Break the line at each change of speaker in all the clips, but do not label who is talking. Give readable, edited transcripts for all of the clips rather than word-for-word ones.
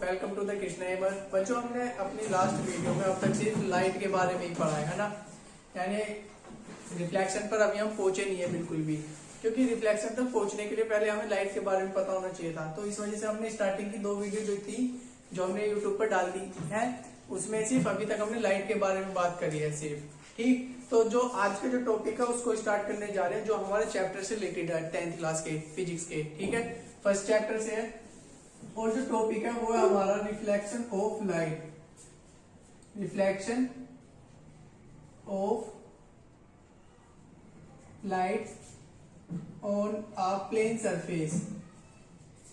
Welcome to the Krishna एमर। बच्चों, हमने अपनी लास्ट वीडियो में अब तक सिर्फ लाइट के बारे में ही पढ़ा है ना, यानी रिफ्लेक्शन पर अभी हम पहुंचे नहीं है बिल्कुल भी, क्योंकि रिफ्लेक्शन तक पहुंचने के लिए पहले हमें लाइट के बारे में पता होना चाहिए था। तो इस वजह से हमने स्टार्टिंग की 2 वीडियो जो थी, जो हमने यूट्यूब पर डाल दी है, उसमें सिर्फ अभी तक हमने लाइट के बारे में बात करी है सिर्फ। ठीक, तो जो आज का जो टॉपिक है उसको स्टार्ट करने जा रहे हैं, जो हमारे चैप्टर से रिलेटेड है 10th क्लास के फिजिक्स के। ठीक है, फर्स्ट चैप्टर से है और जो टॉपिक है वो है हमारा reflection of light. Reflection of light on a plane surface,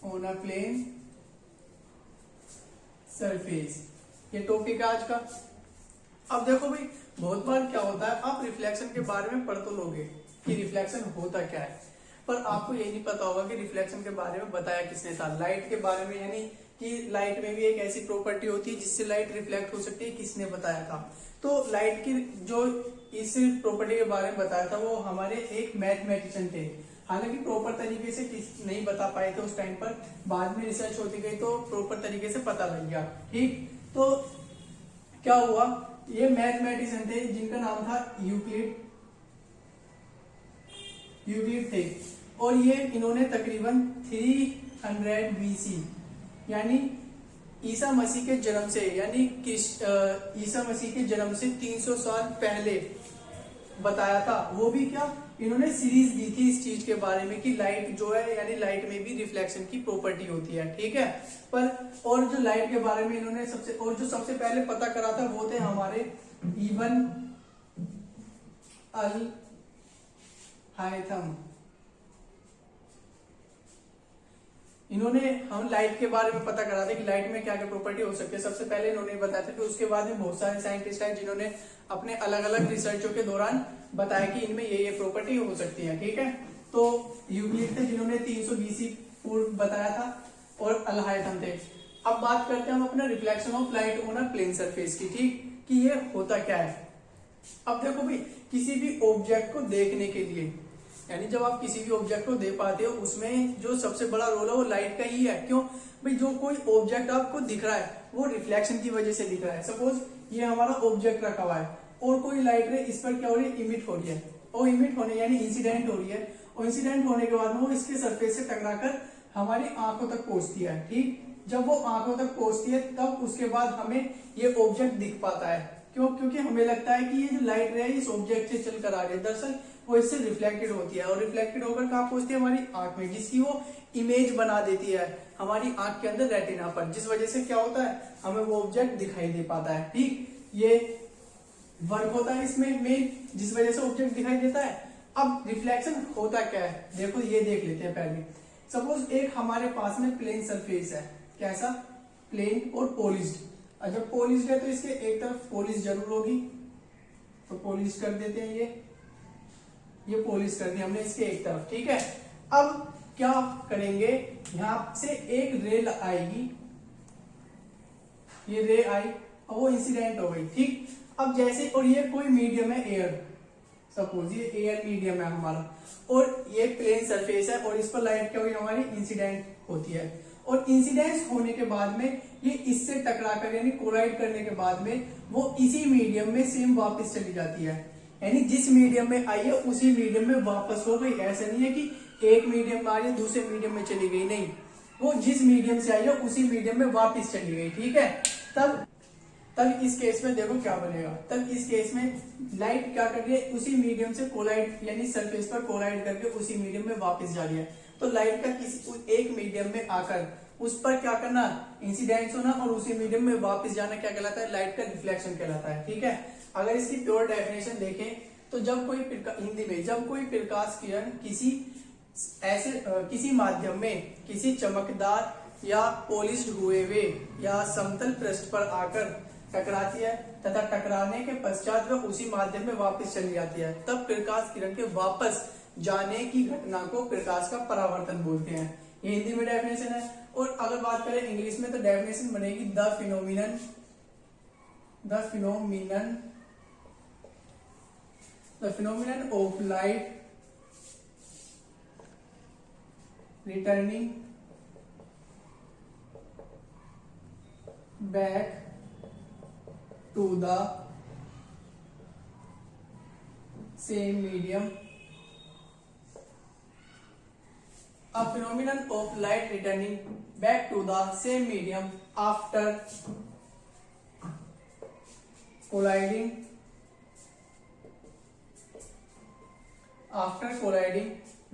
on a plane surface, ये टॉपिक है आज का। अब देखो भाई, बहुत बार क्या होता है, आप रिफ्लेक्शन के बारे में पढ़ तो लोगे कि रिफ्लेक्शन होता क्या है, पर आपको ये नहीं पता होगा कि रिफ्लेक्शन के बारे में बताया किसने था। लाइट के बारे में, यानी कि लाइट में भी एक ऐसी प्रॉपर्टी होती है जिससे लाइट रिफ्लेक्ट हो सकती है, किसने बताया था। तो लाइट की जो इस प्रॉपर्टी के बारे में बताया था वो हमारे एक मैथमेटिशियन थे। हालांकि प्रॉपर तरीके से नहीं बता पाए थे उस टाइम पर, बाद में रिसर्च होती गई तो प्रॉपर तरीके से पता लग गया। ठीक, तो क्या हुआ, ये मैथमेटिशियन थे जिनका नाम था यूक्लिड थे, और ये इन्होंने तकरीबन 300 BC यानी ईसा मसीह के जन्म से, यानी ईसा मसीह के जन्म से 300 साल पहले बताया था। वो भी क्या, इन्होंने सीरीज दी थी इस चीज के बारे में कि लाइट जो है, यानी लाइट में भी रिफ्लेक्शन की प्रॉपर्टी होती है। ठीक है, पर और जो लाइट के बारे में इन्होंने सबसे पहले पता करा था वो थे हमारे इब्न अल हायथम। इन्होंने हम लाइट के बारे में पता करा था कि लाइट में क्या क्या प्रॉपर्टी हो सकती है, सबसे पहले इन्होंने बताया था। कि उसके बाद में बहुत सारे साइंटिस्ट हैं जिन्होंने अपने अलग अलग रिसर्चों के दौरान बताया कि इनमें ये प्रॉपर्टी हो सकती है। ठीक है, तो यूक्लिड थे जिन्होंने 300 BC पूर्व बताया था, और अल हायथम थे। अब बात करते हैं हम अपना reflection of light on a plane surface की। ठीक, कि ये होता क्या है। अब देखो भाई, किसी भी ऑब्जेक्ट को देखने के लिए, यानी जब आप किसी भी ऑब्जेक्ट को देख पाते हो, उसमें जो सबसे बड़ा रोल है वो लाइट का ही है। क्यों भाई, जो कोई ऑब्जेक्ट आपको दिख रहा है वो रिफ्लेक्शन की वजह से दिख रहा है। सपोज ये हमारा ऑब्जेक्ट रखा हुआ है और कोई लाइट रे इस पर क्या हो रही है, इमिट हो रही है, और इमिट होने यानी इंसिडेंट हो रही है, और इंसिडेंट होने के बाद में वो इसके सरफेस से टकराकर हमारी आंखों तक पहुंचती है। ठीक, जब वो आंखों तक पहुंचती है तब उसके बाद हमें ये ऑब्जेक्ट दिख पाता है। क्यों, क्योंकि हमें लगता है कि ये जो लाइट रे है इस ऑब्जेक्ट से चलकर आ रही है, दरअसल वो इससे रिफ्लेक्टेड होती है, और रिफ्लेक्टेड होकर कहाँ पहुंचती है, हमारी आंख में, जिसकी वो इमेज बना देती है हमारी आंख के अंदर रेटिना पर, जिस वजह से क्या होता है, हमें वो ऑब्जेक्ट दिखाई दे पाता है। ठीक, ये वर्क होता है इसमें मेन, जिस वजह से ऑब्जेक्ट दिखाई देता है। अब रिफ्लेक्शन होता क्या है, देखो ये देख लेते हैं पहले। सपोज एक हमारे पास में प्लेन सरफेस है, कैसा, प्लेन और पॉलिश्ड। जब पॉलिश्ड है तो इसके एक तरफ पॉलिश जरूर होगी, तो पॉलिश कर देते हैं, ये पॉलिश कर दी हमने इसके एक तरफ। ठीक है, अब क्या करेंगे, यहां से एक रे आएगी, ये रे आई और वो इंसिडेंट हो गई। ठीक, अब जैसे, और ये कोई मीडियम है एयर, सपोज ये एयर मीडियम है हमारा, और ये प्लेन सरफेस है, और इस पर लाइट क्या हुई हमारी, इंसिडेंट होती है, और इंसिडेंस होने के बाद में ये इससे टकराकर यानी कोलाइड करने के बाद में वो इसी मीडियम में सेम वापस चली जाती है, यानी जिस मीडियम में आई है उसी मीडियम में वापस हो गई। ऐसा नहीं है कि एक मीडियम में आ रही है दूसरे मीडियम में चली गई, नहीं, वो जिस मीडियम से आई है उसी मीडियम में वापस चली गई। ठीक है, तब इस केस में देखो क्या बनेगा, तब इस केस में लाइट क्या कर रही है, उसी मीडियम से कोलाइड यानी सरफेस पर कोलाइड करके उसी मीडियम में वापस जा रही है। तो लाइट का किसी एक मीडियम में आकर उस पर क्या करना, इंसिडेंस होना, और उसी मीडियम में वापस जाना क्या कहलाता है, लाइट का रिफ्लेक्शन कहलाता है। ठीक है, अगर इसकी प्योर डेफिनेशन देखें तो जब कोई हिंदी में जब कोई प्रकाश किरण किसी माध्यम में किसी चमकदार या पॉलिश्ड हुए या समतल पृष्ठ पर आकर टकराती है तथा टकराने के पश्चात वह उसी माध्यम में वापस चली जाती है, तब प्रकाश किरण के वापस जाने की घटना को प्रकाश का परावर्तन बोलते हैं। ये हिंदी में डेफिनेशन है। और अगर बात करें इंग्लिश में तो डेफिनेशन बनेगी the phenomenon of light returning back to the same medium. A phenomenon of light returning back to the same medium after colliding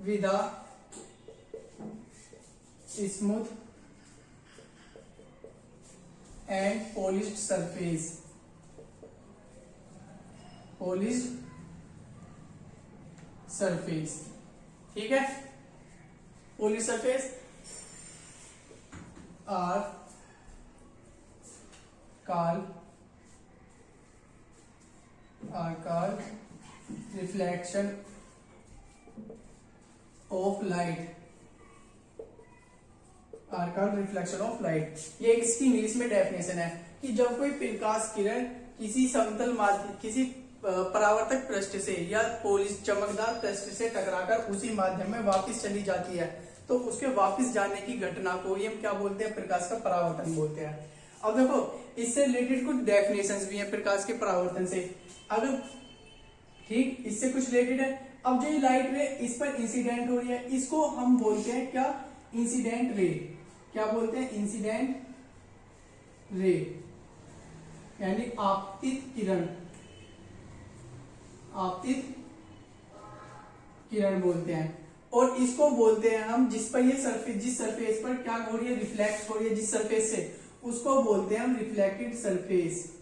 with a smooth and polished surface. ठीक है, polish surface are called reflection of light. ये इसकी English में definition है कि जब कोई प्रकाश किरण किसी समतल माध्यम, किसी परावर्तक पृष्ठ से या पोलिश चमकदार पृष्ठ से टकराकर उसी माध्यम में वापस चली जाती है, तो उसके वापस जाने की घटना को ही हम क्या बोलते हैं, प्रकाश का परावर्तन बोलते हैं। अब देखो, इससे रिलेटेड कुछ डेफिनेशंस भी हैं प्रकाश के परावर्तन से। अगर ठीक, इससे कुछ रिलेटेड है। अब जो ये लाइट रे इस पर इंसिडेंट हो रही है, इसको हम बोलते हैं क्या, इंसिडेंट रे। क्या बोलते हैं, इंसिडेंट रे, यानी आपतित किरण बोलते हैं। और इसको बोलते हैं हम, जिस पर ये सरफेस, जिस सरफेस पर क्या हो रही है, रिफ्लेक्ट हो रही है जिस सरफेस से, उसको बोलते हैं हम रिफ्लेक्टेड सरफेस,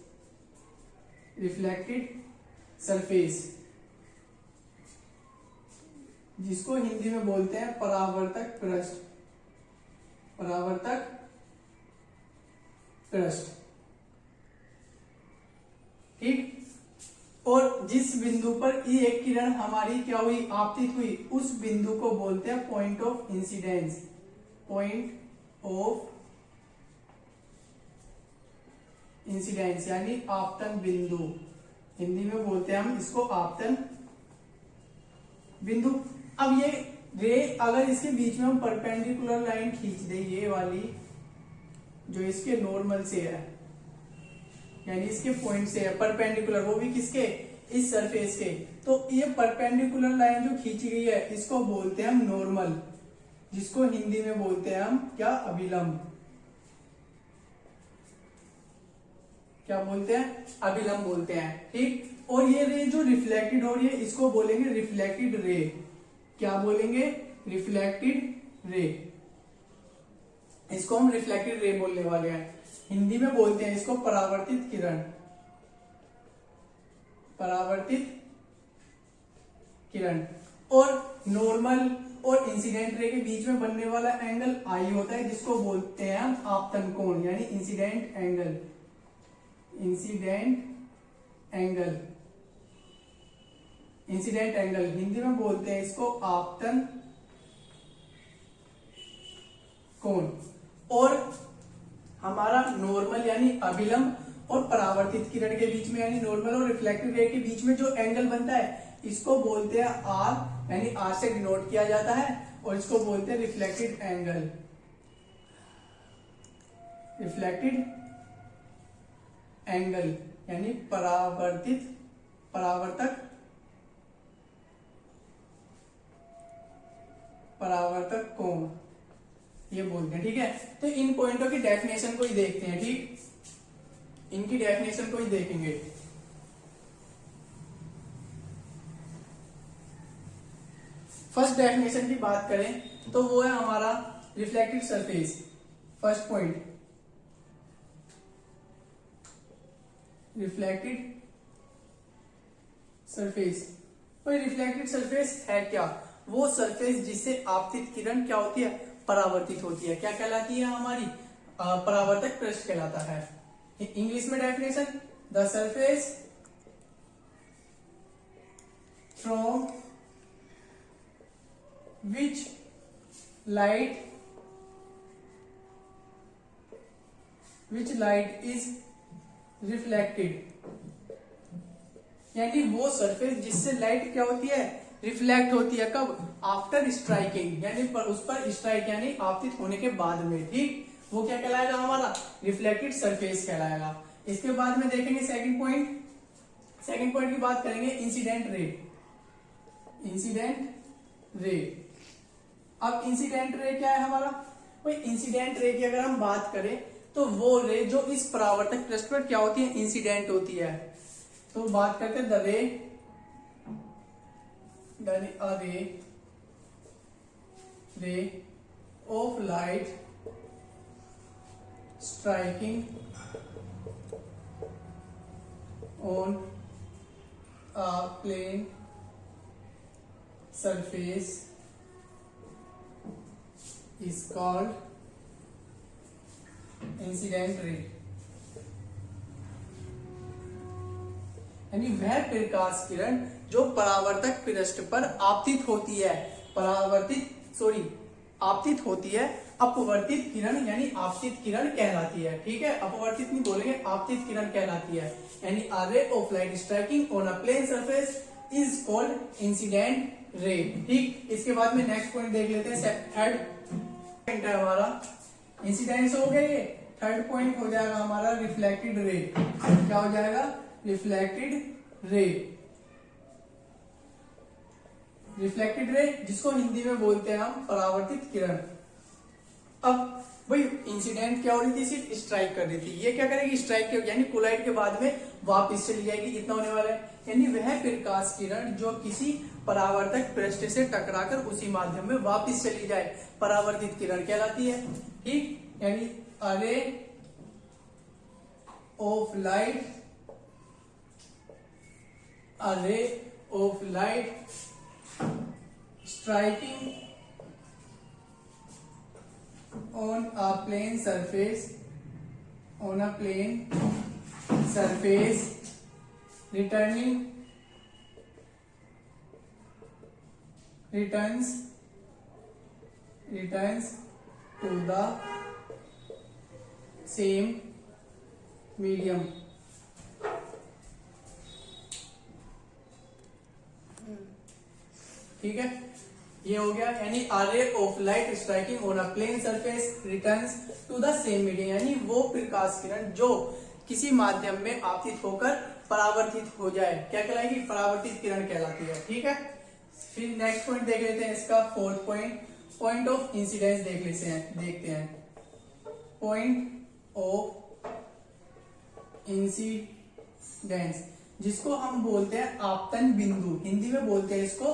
जिसको हिंदी में बोलते हैं परावर्तक पृष्ठ। ठीक, और जिस बिंदु पर ये एक किरण हमारी क्या हुई, आपतित हुई, उस बिंदु को बोलते हैं पॉइंट ऑफ इंसिडेंस, यानी आपतन बिंदु। हिंदी में बोलते हैं हम इसको आपतन बिंदु। अब ये रे, अगर इसके बीच में हम परपेंडिकुलर लाइन खींच दे, ये वाली जो इसके नॉर्मल से है, यानी इसके पॉइंट से है परपेंडिकुलर, वो भी किसके, इस सरफेस के, तो ये परपेंडिकुलर लाइन जो खींची गई है इसको बोलते हैं हम नॉर्मल, जिसको हिंदी में बोलते हैं हम क्या, अभिलंब। क्या बोलते हैं, अभिलंब बोलते हैं। ठीक, और ये रे जो रिफ्लेक्टेड हो रही है इसको बोलेंगे रिफ्लेक्टेड रे। क्या बोलेंगे, रिफ्लेक्टेड रे। इसको हम रिफ्लेक्टेड रे बोलने वाले हैं। हिंदी में बोलते हैं इसको परावर्तित किरण। और नॉर्मल और इंसिडेंट रे के बीच में बनने वाला एंगल आई होता है, जिसको बोलते हैं हम आपतन कोण, यानी इंसिडेंट एंगल। हिंदी में बोलते हैं इसको आपतन कोण। और हमारा नॉर्मल यानी अभिलंब और परावर्तित किरण के बीच में, यानी नॉर्मल और रिफ्लेक्टेड रे के बीच में जो एंगल बनता है इसको बोलते हैं आर, यानी आर से डिनोट किया जाता है, और इसको बोलते हैं रिफ्लेक्टेड एंगल, यानी परावर्तक कोण, ये बोलते हैं। ठीक है, तो इन पॉइंटों की डेफिनेशन को ही देखते हैं। ठीक, इनकी डेफिनेशन को ही देखेंगे। फर्स्ट डेफिनेशन की बात करें तो वो है हमारा reflected surface. First point, reflected surface. और रिफ्लेक्टेड सरफेस है क्या, वो सरफेस जिससे आपतित किरण क्या होती है, परावर्तित होती है। क्या कहलाती है, हमारी परावर्तक पृष्ठ कहलाता है। इंग्लिश में definition, the surface from which light is reflected, यानी वो सरफेस जिससे लाइट क्या होती है, रिफ्लेक्ट होती है। कब, आफ्टर स्ट्राइकिंग, यानी उस पर स्ट्राइक यानी आपतित होने के बाद में। ठीक, वो क्या कहलाएगा हमारा, रिफ्लेक्टेड सरफेस कहलाएगा। इसके बाद में देखेंगे सेकंड पॉइंट, सेकंड पॉइंट की बात करेंगे इंसिडेंट रे, इंसिडेंट रे। अब इंसिडेंट रे क्या है हमारा, भाई इंसिडेंट रे की अगर हम बात करें तो वो रे जो इस परावर्तक पृष्ठ पर क्या होती है, इंसिडेंट होती है। तो बात करते हैं द रे of light striking on a plane surface is called incident ray। यानी वह प्रकाश किरण जो परावर्तक पृष्ठ पर आपतित होती है, आपतित होती है, अपवर्तित किरण यानी आपतित किरण कहलाती है। ठीक है, अपवर्तित नहीं बोलेंगे, आपतित किरण कहलाती है। यानी a ray of light striking on a plane surface is called incident ray. ठीक, इसके बाद में नेक्स्ट पॉइंट देख लेते हैं। थर्ड पॉइंट है हमारा, इंसिडेंस हो गया ये। थर्ड पॉइंट हो जाएगा हमारा रिफ्लेक्टेड रे। क्या हो जाएगा, रिफ्लेक्टेड रे। रिफ्लेक्टेड रे जिसको हिंदी में बोलते हैं हम परावर्तित किरण। अब भाई इंसिडेंट क्या हो रही थी, सिर्फ स्ट्राइक कर रही थी, ये क्या करेगी, स्ट्राइक के यानी कोलाइड के बाद में वापस चली जाएगी, इतना होने वाला है। यानी वह प्रकाश किरण जो किसी परावर्तक पृष्ठ से टकराकर उसी माध्यम में वापस चली जाए, परावर्तित किरण कहलाती है। ठीक, यानी a ray of light, a ray of light striking on a plane surface, on a plane surface, returns to the same medium। ठीक है, ये हो गया। यानी a ray of light striking on a plane surface returns to the same medium, यानी वो प्रकाश किरण जो किसी माध्यम में आपतित होकर परावर्तित हो जाए, क्या कहलाएगी, परावर्तित किरण कहलाती है। ठीक है, फिर नेक्स्ट पॉइंट देख लेते हैं इसका, fourth point, point of incidence देखते हैं। पॉइंट ऑफ इंसिडेंस जिसको हम बोलते हैं आपतन बिंदु, हिंदी में बोलते हैं इसको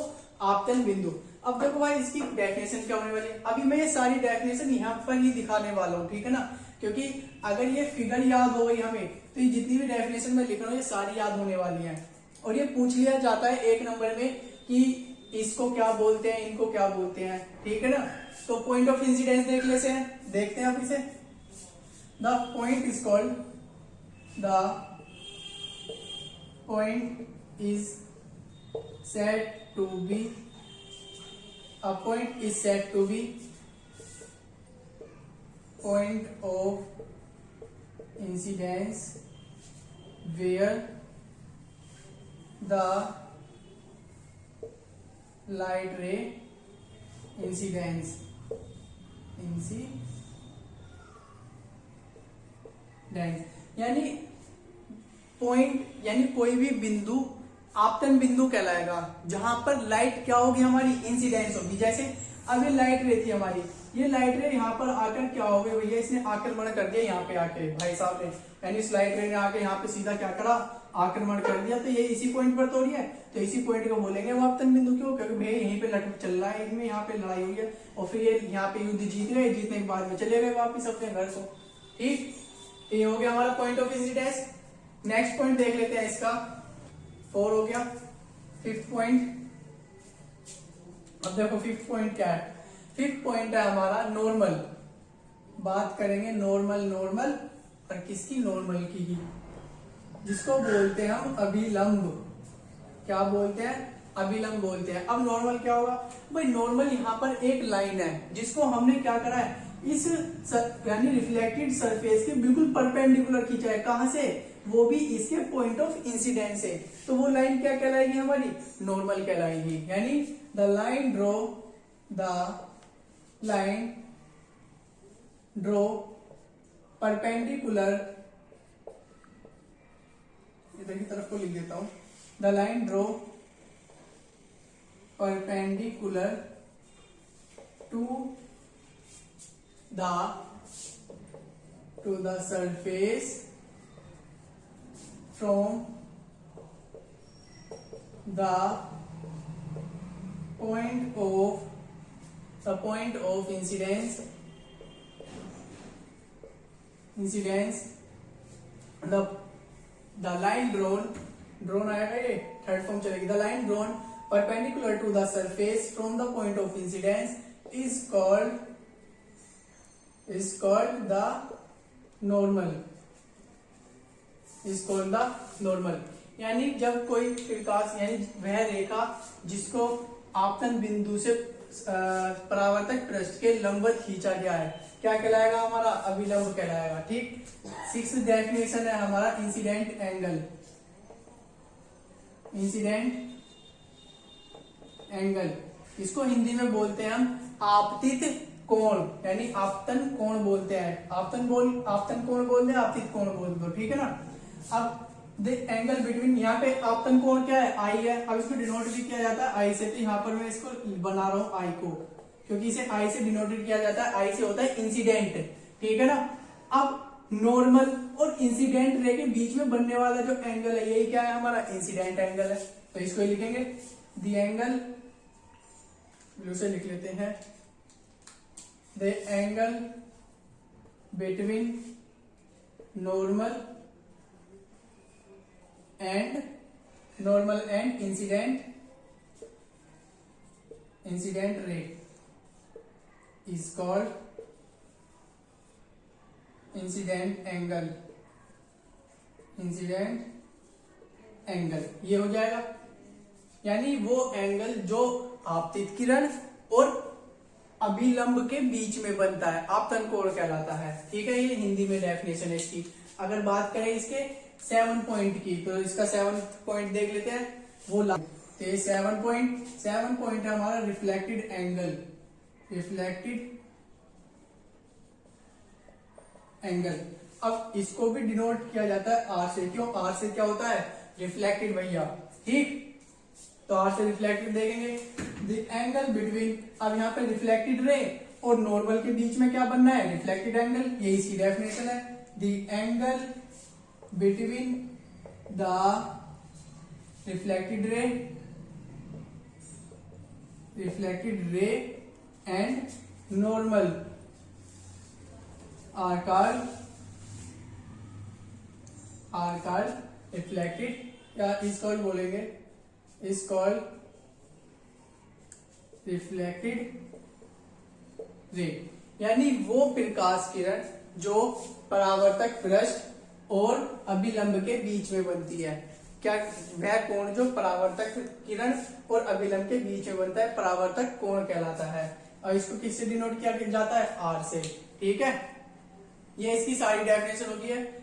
आपतन बिंदु। अब देखो भाई इसकी डेफिनेशन क्या होने वाली है, अभी मैं ये सारी डेफिनेशन यहाँ पर ही दिखाने वाला हूँ। ठीक है ना, क्योंकि अगर ये फिगर याद हो गई हमें तो ये जितनी भी डेफिनेशन में लिख रहा हूँ ये सारी याद होने वाली है। और ये पूछ लिया जाता है एक नंबर में कि इसको क्या बोलते हैं, इनको क्या बोलते हैं। ठीक है ना, तो पॉइंट ऑफ इंसिडेंस देखते हैं आप इसे। The point is called, the point is said to be, a point is said to be point of incidence where the light ray incidence यानी पॉइंट यानी कोई भी बिंदु आपतन बिंदु कहलाएगा जहां पर लाइट क्या होगी, हमारी इंसिडेंस होगी। जैसे अभी लाइट रे थी हमारी, ये लाइट रे यहाँ पर आकर क्या हो गई भैया, इसने आक्रमण कर दिया यहाँ पे आके भाई साहब ने, यानी इस लाइट रे ने आके यहाँ पे सीधा क्या करा, आक्रमण कर दिया। तो ये इसी पॉइंट पर तो रही है, तो इसी पॉइंट को बोलेंगे वो आपतन बिंदु। क्यों, क्योंकि भैया यहीं पे लटक चल रहा है, इनमें यहाँ पे लड़ाई हुई है और फिर ये यहाँ पे युद्ध जीत गए, जीतने के बाद में चले गए वापिस अपने घर को। ठीक, ये हो गया हमारा point of incidence. Next point देख लेते हैं इसका, 4 हो गया। फिफ्थ पॉइंट, अब देखो फिफ्थ पॉइंट क्या है, फिफ्थ पॉइंट है हमारा नॉर्मल। बात करेंगे नॉर्मल और किसकी, नॉर्मल की, जिसको बोलते हैं हम अभिलंब। क्या बोलते हैं, अभिलंब बोलते हैं। अब नॉर्मल क्या होगा भाई, नॉर्मल यहाँ पर एक लाइन है जिसको हमने क्या करा है, इस यानी रिफ्लेक्टेड सरफेस के बिल्कुल परपेंडिकुलर खींचा है। कहां से, वो भी इसके पॉइंट ऑफ इंसिडेंस से। तो वो लाइन क्या कहलाएगी हमारी, नॉर्मल कहलाएगी। यानी द लाइन ड्रॉ परपेंडिकुलर, इधर की तरफ को लिख देता हूं, the line draw perpendicular to the surface from the point of incidence the line drawn आएगा, ये थर्ड फॉर्म चलेगी। the line drawn perpendicular to the surface from the point of incidence is called the normal, यानी जब कोई प्रकाश यानी वह रेखा जिसको आपतन बिंदु से परावर्तक पृष्ठ के लंबवत खींचा गया है, क्या कहलाएगा? हमारा अभिलंब कहलाएगा। ठीक। 6th डेफिनेशन है हमारा इंसिडेंट एंगल, इसको हिंदी में बोलते हैं हम आपतित कोण, यानी आपतन कोण बोलते हैं। आपतन कोण बोलते हैं, आपतित कोण बोलते हैं, ठीक है ना। अब द एंगल बिटवीन, यहाँ पे आपतन कोण क्या है? आई है। अब इसको डिनोट भी किया जाता है आई से, तो यहाँ पर मैं इसको बना रहा हूं आई को, क्योंकि इसे आई से डिनोटेड किया जाता है। आई से होता है इंसिडेंट, ठीक है ना। अब नॉर्मल और इंसिडेंट रे के बीच में बनने वाला जो एंगल है, यही क्या है? हमारा इंसिडेंट एंगल है। तो इसको लिखेंगे द एंगल, ब्लू से लिख लेते हैं, the angle between normal and incident ray is called incident angle. ये हो जाएगा, यानी वो एंगल जो आपतित किरण और अभिलंब के बीच में बनता है, आपतन कोण कहलाता है। ठीक है, ये हिंदी में डेफिनेशन है इसकी। अगर बात करें इसके 7 पॉइंट की, तो इसका 7 पॉइंट देख लेते हैं। वो 7 पॉइंट है हमारा रिफ्लेक्टेड एंगल। अब इसको भी डिनोट किया जाता है आर से। क्यों? आर से क्या होता है? रिफ्लेक्टेड भैया। ठीक, तो आर से रिफ्लेक्टेड देखेंगे। द एंगल बिटवीन, अब यहाँ पे रिफ्लेक्टेड रे और नॉर्मल के बीच में क्या बनना है? Reflected angle. ये इसकी डेफिनेशन है। The angle between the reflected ray and normal are called reflected, या is called बोलेंगे, is called reflected ray, यानी वो प्रकाश किरण जो परावर्तक पृष्ठ और अभिलंब के बीच में बनती है। क्या? वह कोण जो परावर्तक किरण और अभिलंब के बीच में बनता है, परावर्तक कोण कहलाता है। और इसको किससे डिनोट किया जाता है? आर से। ठीक है, ये इसकी सारी डेफिनेशन होती है।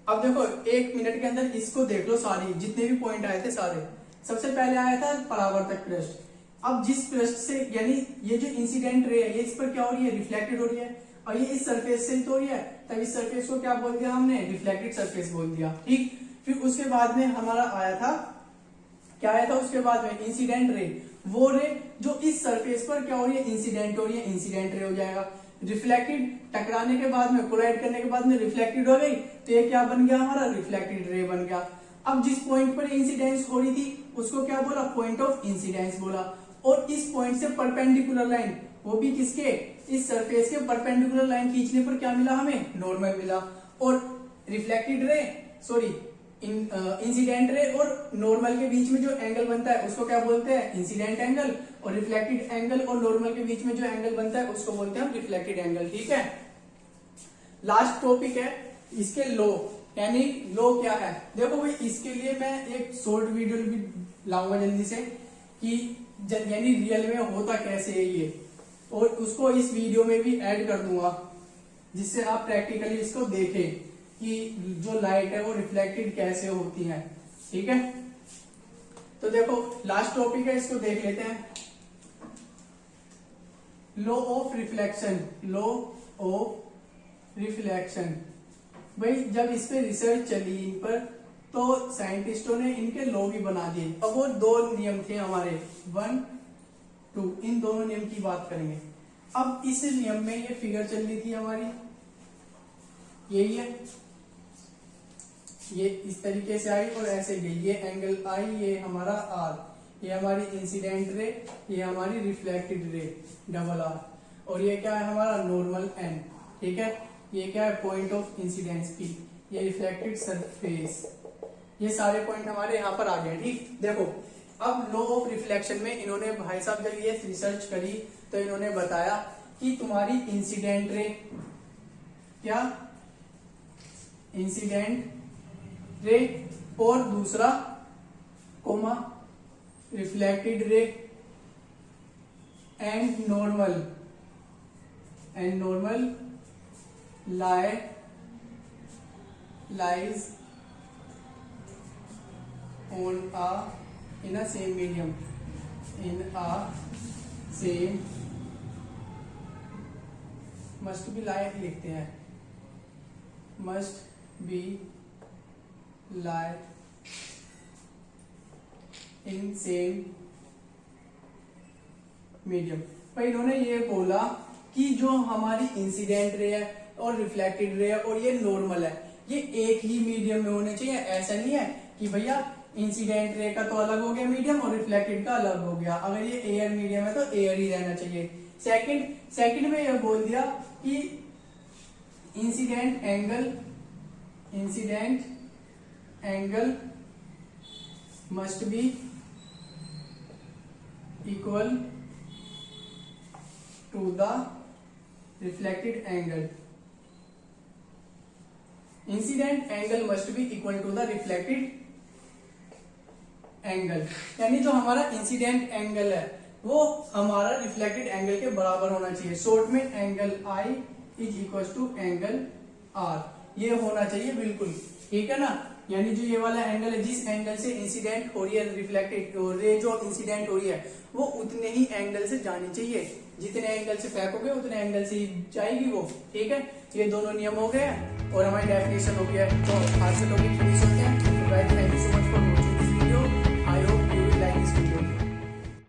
अब देखो 1 मिनट के अंदर इसको देख लो, सारी जितने भी पॉइंट आए थे सारे। सबसे पहले आया था परावर्तक पृष्ठ। अब जिस पृष्ठ से, यानी ये जो इंसिडेंट रे है, ये इस पर क्या हो रही है? रिफ्लेक्टेड हो रही है, और ये इस सरफेस से तो हो रही है, तब इस सरफेस को क्या बोल दिया हमने? रिफ्लेक्टेड सरफेस बोल दिया। ठीक, फिर उसके बाद में हमारा आया था, क्या आया था उसके बाद में? Incident ray. वो रे जो इस सरफेस पर क्या हो रही है? इंसिडेंट हो रही है, इंसिडेंट रे हो जाएगा। रिफ्लेक्टेड, टकराने के बाद में, कोलाइड करने के बाद में रिफ्लेक्टेड हो गई, तो ये क्या बन गया हमारा? रिफ्लेक्टेड रे बन गया। अब जिस पॉइंट पर इंसिडेंस हो रही थी उसको क्या बोला? पॉइंट ऑफ इंसिडेंस बोला। और इस पॉइंट से परपेंडिकुलर लाइन, वो भी किसके? इस सरफेस के परपेंडिकुलर लाइन खींचने पर क्या मिला हमें? नॉर्मल मिला। और reflected ray, sorry incident ray और नॉर्मल के बीच में जो एंगल बनता है उसको क्या बोलते हैं? Incident angle. और रिफ्लेक्टेड एंगल और नॉर्मल के बीच में जो एंगल बनता है उसको बोलते हैं हम रिफ्लेक्टेड एंगल। ठीक है, लास्ट टॉपिक है इसके लो, यानी लो क्या है? देखो भाई, इसके लिए मैं एक शॉर्ट वीडियो भी लाऊंगा जल्दी से, कि यानी रियल में होता कैसे है ये, और उसको इस वीडियो में भी ऐड कर दूंगा, जिससे आप प्रैक्टिकली इसको देखें कि जो लाइट है वो रिफ्लेक्टेड कैसे होती है। ठीक है, तो देखो लास्ट टॉपिक है, इसको देख लेते हैं। Law of reflection. भाई जब इस पे रिसर्च चली इन पर, तो साइंटिस्टों ने इनके लॉ भी बना दिए। अब वो दो नियम थे हमारे 1, 2, इन दोनों नियम की बात करेंगे। अब इस नियम में ये फिगर चल रही थी हमारी, यही है, ये इस तरीके से आई और ऐसे गई, ये एंगल आई, ये हमारा आर, ये हमारी इंसिडेंट रे, ये हमारी रिफ्लेक्टेड रे डबल आर, और ये क्या है हमारा नॉर्मल एन, ठीक है। ये क्या है पॉइंट ऑफ इंसिडेंस पी, ये रिफ्लेक्टेड सरफेस, ये सारे पॉइंट हमारे यहाँ पर आ गए, ठीक। देखो अब लॉ ऑफ रिफ्लेक्शन में इन्होंने भाई साहब जब ये रिसर्च करी तो इन्होंने बताया कि तुम्हारी इंसिडेंट रे, क्या इंसिडेंट रे, और दूसरा comma reflected ray and normal lies on a in a same medium, in a same must be lie लिखते हैं, must be lie in same medium। भाई इन्होंने ये बोला कि जो हमारी इंसिडेंट रे है और रिफ्लेक्टेड रे है और ये नॉर्मल है, ये एक ही मीडियम में होने चाहिए। ऐसा नहीं है कि भैया इंसिडेंट रे का तो अलग हो गया मीडियम और रिफ्लेक्टेड का अलग हो गया, अगर ये एयर मीडियम है तो एयर ही रहना चाहिए। सेकंड में ये बोल दिया कि incident angle must be equal to the reflected angle, incident angle must be equal to the reflected angle, यानी जो हमारा इंसिडेंट एंगल है वो हमारा रिफ्लेक्टेड एंगल के बराबर होना चाहिए। शॉर्ट में angle i is equal to angle r, ये होना चाहिए बिल्कुल, ठीक है ना। यानी जो ये वाला एंगल है, जिस एंगल से इंसिडेंट हो रही है रिफ्लेक्टेड रे जो इंसिडेंट हो रही है वो उतने ही एंगल से जानी चाहिए, जितने एंगल से फेंकोगे उतने एंगल से ही जाएगी वो, ठीक है। ये दोनों नियम हो गए और हमारी डेफिनेशन हो गया है। तो आज से टॉपिक फिनिश होते हैं। Thank you so much for